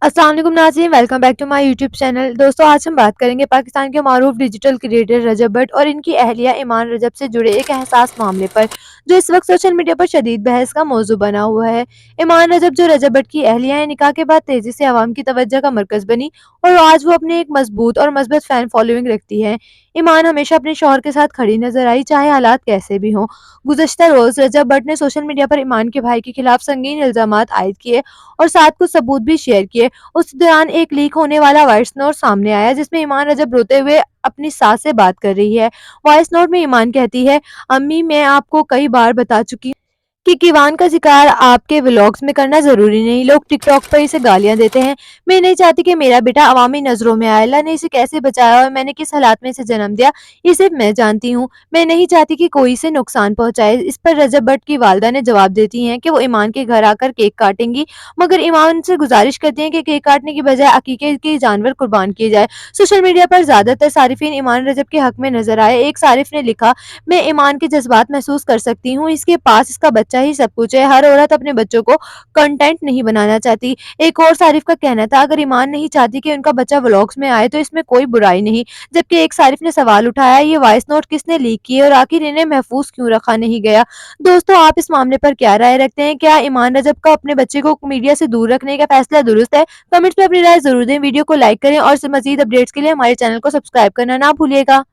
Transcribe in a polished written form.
अस्सलाम वालेकुम नाज़रीन, welcome back to my YouTube channel. दोस्तों, आज हम बात करेंगे पाकिस्तान के मारूफ डिजिटल क्रिएटर रजब भट्ट और इनकी अहलिया ईमान रजब से जुड़े एक हसास मामले पर, जो इस वक्त सोशल मीडिया पर शदीद बहस का मौजू बना हुआ है। ईमान रजब, जो रजब भट्ट की अहलिया है, निकाह के बाद तेजी से आवाम की तवज्जो का मरकज बनी और आज वो अपने एक मजबूत और मजबूत फैन फॉलोइंग रखती है। ईमान हमेशा अपने शौहर के साथ खड़ी नजर आई, चाहे हालात कैसे भी हों। गुज़श्ता रोज रजब भट्ट ने सोशल मीडिया पर ईमान के भाई के खिलाफ संगीन इल्जामात आयद किए और साथ कुछ सबूत भी शेयर किए। उस दौरान एक लीक होने वाला वॉइस नोट सामने आया, जिसमें ईमान रजब रोते हुए अपनी सास से बात कर रही है। वॉइस नोट में ईमान कहती है, अम्मी, मैं आपको कई बार बता चुकी कि किवान का ज़िक्र आपके व्लॉग्स में करना ज़रूरी नहीं। लोग टिकटॉक पर इसे गालियाँ देते हैं। मैं नहीं चाहती कि मेरा बेटा अवामी नज़रों में आए। अल्लाह ने इसे कैसे बचाया और मैंने किस हालात में इसे जन्म दिया, ये सिर्फ मैं जानती हूँ। मैं नहीं चाहती कि कोई इसे नुकसान पहुँचाए। इस पर रजब भट्ट की वालदा ने जवाब देती हैं कि वो ईमान के घर आकर केक काटेंगी, मगर ईमान से गुजारिश करती हैं कि केक काटने की बजाय अकीके के जानवर कुर्बान किए जाए। सोशल मीडिया पर ज़्यादातर सारिफिन ईमान रजब के हक में नजर आए। एक सारिफ ने लिखा, मैं ईमान के जज्बात महसूस कर सकती हूँ, इसके पास इसका बच्चा ही सब कुछ है। हर औरत अपने बच्चों को कंटेंट नहीं बनाना चाहती। एक और सारिफ का कहना था, अगर ईमान नहीं चाहती कि उनका बच्चा व्लॉग्स में आए तो इसमें कोई बुराई नहीं। जबकि एक सारिफ ने सवाल उठाया, ये वॉइस नोट किसने लीक किए और आखिर इन्हें महफूज क्यों रखा नहीं गया। दोस्तों, आप इस मामले पर क्या राय रखते हैं? क्या ईमान रजब का अपने बच्चे को मीडिया से दूर रखने का फैसला दुरुस्त है? कमेंट्स में अपनी राय जरूर दें। वीडियो को लाइक करें और मजीद अपडेट्स के लिए हमारे चैनल को सब्सक्राइब करना ना भूलिएगा।